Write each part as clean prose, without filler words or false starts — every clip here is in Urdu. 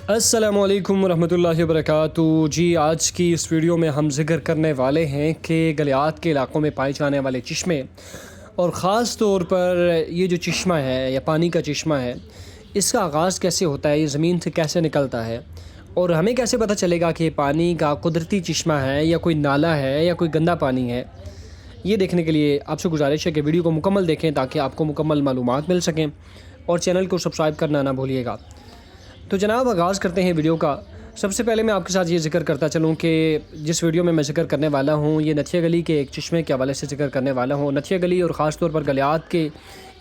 السلام علیکم ورحمۃ اللہ وبرکاتہ۔ جی آج کی اس ویڈیو میں ہم ذکر کرنے والے ہیں کہ گلیات کے علاقوں میں پائے جانے والے چشمے اور خاص طور پر یہ جو چشمہ ہے یا پانی کا چشمہ ہے، اس کا آغاز کیسے ہوتا ہے، یہ زمین سے کیسے نکلتا ہے، اور ہمیں کیسے پتہ چلے گا کہ پانی کا قدرتی چشمہ ہے یا کوئی نالا ہے یا کوئی گندا پانی ہے۔ یہ دیکھنے کے لیے آپ سے گزارش ہے کہ ویڈیو کو مکمل دیکھیں تاکہ آپ کو مکمل معلومات مل سکیں، اور چینل کو سبسکرائب کرنا نہ بھولیے گا۔ تو جناب آغاز کرتے ہیں ویڈیو کا۔ سب سے پہلے میں آپ کے ساتھ یہ ذکر کرتا چلوں کہ جس ویڈیو میں ذکر کرنے والا ہوں یہ نتھیا گلی کے ایک چشمے کے حوالے سے ذکر کرنے والا ہوں۔ نتھیا گلی اور خاص طور پر گلیات کے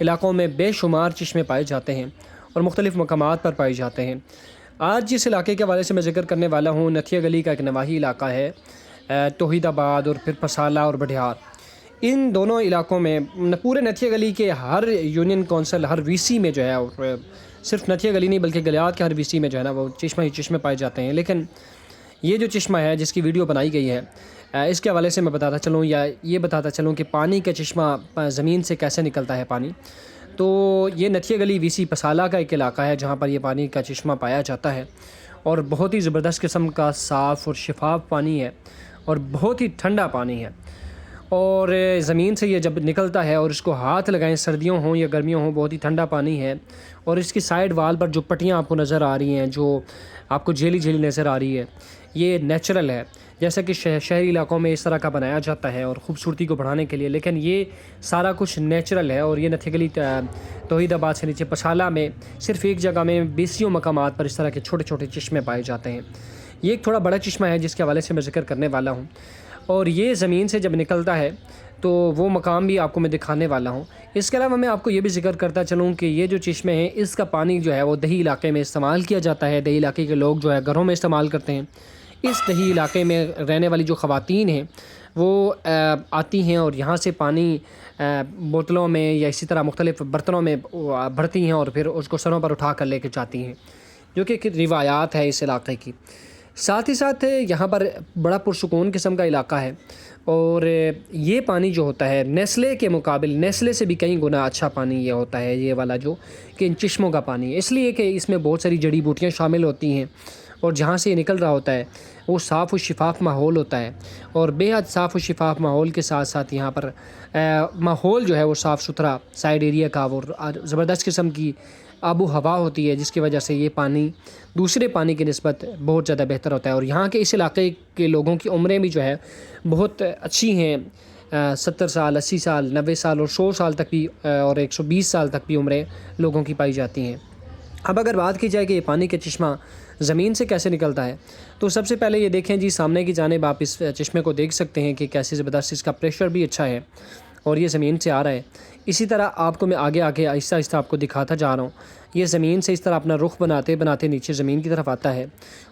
علاقوں میں بے شمار چشمے پائے جاتے ہیں اور مختلف مقامات پر پائے جاتے ہیں۔ آج جس علاقے کے حوالے سے میں ذکر کرنے والا ہوں، نتھیا گلی کا ایک نواحی علاقہ ہے، توحید آباد اور پھر پسالہ اور بڑھیار۔ ان دونوں علاقوں میں پورے نتھیا گلی کے ہر یونین کونسل، ہر وی سی میں جو ہے، صرف نتھیا گلی نہیں بلکہ گلیات کے ہر وی سی میں جو ہے نا وہ چشمے پائے جاتے ہیں۔ لیکن یہ جو چشمہ ہے جس کی ویڈیو بنائی گئی ہے، اس کے حوالے سے میں بتاتا چلوں یا یہ بتاتا چلوں کہ پانی کا چشمہ زمین سے کیسے نکلتا ہے پانی۔ تو یہ نتھیا گلی وی سی پسالہ کا ایک علاقہ ہے جہاں پر یہ پانی کا چشمہ پایا جاتا ہے، اور بہت ہی زبردست قسم کا صاف اور شفاف پانی ہے اور بہت ہی ٹھنڈا پانی ہے، اور زمین سے یہ جب نکلتا ہے اور اس کو ہاتھ لگائیں، سردیوں ہوں یا گرمیوں ہوں، بہت ہی ٹھنڈا پانی ہے۔ اور اس کی سائیڈ وال پر جو پٹیاں آپ کو نظر آ رہی ہیں، جو آپ کو جھیلی نظر آ رہی ہے، یہ نیچرل ہے، جیسا کہ شہری علاقوں میں اس طرح کا بنایا جاتا ہے اور خوبصورتی کو بڑھانے کے لیے، لیکن یہ سارا کچھ نیچرل ہے۔ اور یہ نتھیا گلی توحید آباد سے نیچے پسالہ میں صرف ایک جگہ میں 20 مقامات پر اس طرح کے چھوٹے چھوٹے چشمے پائے جاتے ہیں۔ یہ ایک تھوڑا بڑا چشمہ ہے جس کے حوالے سے میں ذکر کرنے والا ہوں، اور یہ زمین سے جب نکلتا ہے تو وہ مقام بھی آپ کو میں دکھانے والا ہوں۔ اس کے علاوہ میں آپ کو یہ بھی ذکر کرتا چلوں کہ یہ جو چشمے ہیں، اس کا پانی جو ہے وہ دیہی علاقے میں استعمال کیا جاتا ہے، دیہی علاقے کے لوگ جو ہے گھروں میں استعمال کرتے ہیں۔ اس دیہی علاقے میں رہنے والی جو خواتین ہیں وہ آتی ہیں اور یہاں سے پانی بوتلوں میں یا اسی طرح مختلف برتنوں میں بھرتی ہیں اور پھر اس کو سروں پر اٹھا کر لے کے جاتی ہیں، جو کہ ایک روایات ہے اس علاقے کی۔ ساتھ ہی ساتھ یہاں پر بڑا پرسکون قسم کا علاقہ ہے، اور یہ پانی جو ہوتا ہے نیسلے کے مقابل، نیسلے سے بھی کئی گنا اچھا پانی یہ ہوتا ہے، یہ والا جو کہ ان چشموں کا پانی ہے، اس لیے کہ اس میں بہت ساری جڑی بوٹیاں شامل ہوتی ہیں، اور جہاں سے یہ نکل رہا ہوتا ہے وہ صاف و شفاف ماحول ہوتا ہے، اور بے حد صاف و شفاف ماحول کے ساتھ ساتھ یہاں پر ماحول جو ہے وہ صاف ستھرا سائڈ ایریا کا، اور زبردست قسم کی آب و ہوا ہوتی ہے، جس کی وجہ سے یہ پانی دوسرے پانی کی نسبت بہت زیادہ بہتر ہوتا ہے۔ اور یہاں کے اس علاقے کے لوگوں کی عمریں بھی جو ہے بہت اچھی ہیں، 70 سال، 80 سال، 90 سال اور 100 سال تک بھی، اور 120 سال تک بھی عمریں لوگوں کی پائی جاتی ہیں۔ اب اگر بات کی جائے کہ یہ پانی کا چشمہ زمین سے کیسے نکلتا ہے، تو سب سے پہلے یہ دیکھیں جی، سامنے کی جانب آپ اس چشمے کو دیکھ سکتے ہیں کہ کیسے زبردست اس کا پریشر بھی اچھا ہے، اور یہ زمین سے آ رہا ہے۔ اسی طرح آپ کو میں آگے آہستہ آہستہ آپ کو دکھاتا جا رہا ہوں، یہ زمین سے اس طرح اپنا رخ بناتے نیچے زمین کی طرف آتا ہے،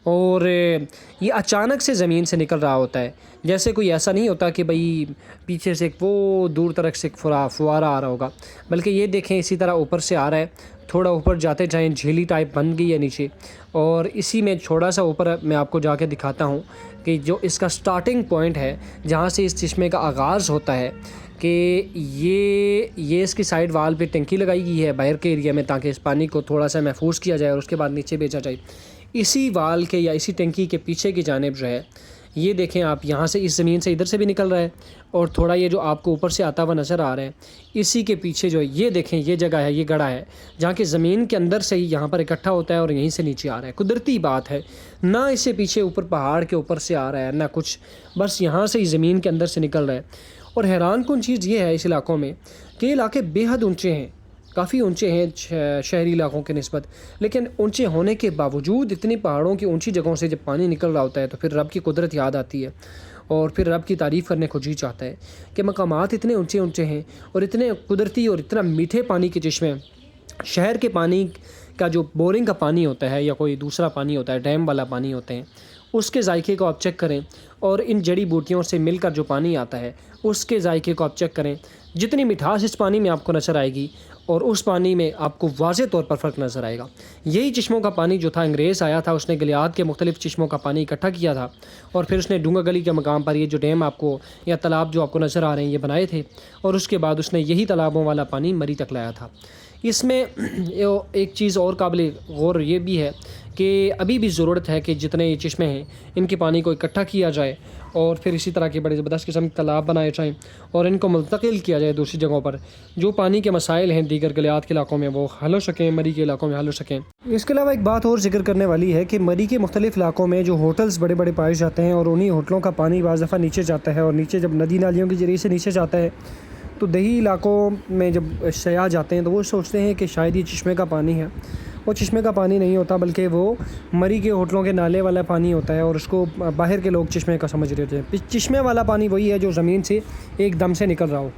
اور یہ اچانک سے زمین سے نکل رہا ہوتا ہے، جیسے کوئی ایسا نہیں ہوتا کہ بھئی پیچھے سے وہ دور تک سے فوارہ آ رہا ہوگا، بلکہ یہ دیکھیں اسی طرح اوپر سے آ رہا ہے، تھوڑا اوپر جاتے جائیں جھیلی ٹائپ بن گئی ہے نیچے، اور اسی میں تھوڑا سا اوپر میں آپ کو جا کے دکھاتا ہوں کہ جو اس کا سٹارٹنگ پوائنٹ ہے جہاں سے اس چشمے کا آغاز ہوتا ہے، کہ یہ اس کی سائیڈ وال پہ ٹنکی لگائی گئی ہے باہر کے ایریا میں، تاکہ اس پانی کو تھوڑا سا محفوظ کیا جائے اور اس کے بعد نیچے بھیجا جائے۔ اسی وال کے یا اسی ٹنکی کے پیچھے کی جانب جو ہے، یہ دیکھیں آپ، یہاں سے اس زمین سے ادھر سے بھی نکل رہا ہے، اور تھوڑا یہ جو آپ کو اوپر سے آتا ہوا نظر آ رہا ہے، اسی کے پیچھے جو یہ دیکھیں یہ جگہ ہے، یہ گڑھا ہے جہاں کہ زمین کے اندر سے ہی یہاں پر اکٹھا ہوتا ہے اور یہیں سے نیچے آ رہا ہے۔ قدرتی بات ہے، نہ اس سے پیچھے اوپر پہاڑ کے اوپر سے آ رہا ہے نہ کچھ، بس یہاں سے ہی زمین کے اندر سے نکل رہا ہے۔ اور حیران کن چیز یہ ہے اس علاقوں میں کہ یہ علاقے بے حد اونچے ہیں، کافی اونچے ہیں شہری علاقوں کے نسبت، لیکن اونچے ہونے کے باوجود اتنی پہاڑوں کی اونچی جگہوں سے جب پانی نکل رہا ہوتا ہے تو پھر رب کی قدرت یاد آتی ہے، اور پھر رب کی تعریف کرنے کو جی چاہتا ہے کہ مقامات اتنے اونچے ہیں، اور اتنے قدرتی اور اتنا میٹھے پانی کے چشمے، شہر کے پانی کا جو بورنگ کا پانی ہوتا ہے یا کوئی دوسرا پانی ہوتا ہے، ڈیم والا پانی ہوتے ہیں، اس کے ذائقے کو آپ چیک کریں، اور ان جڑی بوٹیوں سے مل کر جو پانی آتا ہے اس کے ذائقے کو آپ چیک کریں، جتنی مٹھاس اس پانی میں آپ کو نظر آئے گی اور اس پانی میں آپ کو واضح طور پر فرق نظر آئے گا۔ یہی چشموں کا پانی جو تھا، انگریز آیا تھا، اس نے گلیات کے مختلف چشموں کا پانی اکٹھا کیا تھا، اور پھر اس نے ڈونگا گلی کے مقام پر یہ جو ڈیم آپ کو یا تالاب جو آپ کو نظر آ رہے ہیں یہ بنائے تھے، اور اس کے بعد اس نے یہی تالابوں والا پانی مری تک لایا تھا۔ اس میں ایک چیز اور قابل غور یہ بھی ہے کہ ابھی بھی ضرورت ہے کہ جتنے یہ چشمے ہیں ان کے پانی کو اکٹھا کیا جائے اور پھر اسی طرح کے بڑے زبردست قسم کے تالاب بنائے جائیں اور ان کو منتقل کیا جائے دوسری جگہوں پر، جو پانی کے مسائل ہیں دیگر گلیات کے علاقوں میں وہ حل ہو سکیں، مری کے علاقوں میں حل ہو سکیں۔ اس کے علاوہ ایک بات اور ذکر کرنے والی ہے کہ مری کے مختلف علاقوں میں جو ہوٹلز بڑے بڑے پائے جاتے ہیں اور انہی ہوٹلوں کا پانی بعض دفعہ نیچے جاتا ہے، اور نیچے جب ندی نالیوں کے ذریعے سے نیچے جاتا ہے تو دیہی علاقوں میں جب سیاح جاتے ہیں تو وہ سوچتے ہیں کہ شاید یہ چشمے کا پانی ہے۔ وہ چشمے کا پانی نہیں ہوتا، بلکہ وہ مری کے ہوٹلوں کے نالے والا پانی ہوتا ہے، اور اس کو باہر کے لوگ چشمے کا سمجھ رہے ہوتے ہیں۔ چشمے والا پانی وہی ہے جو زمین سے ایک دم سے نکل رہا ہو۔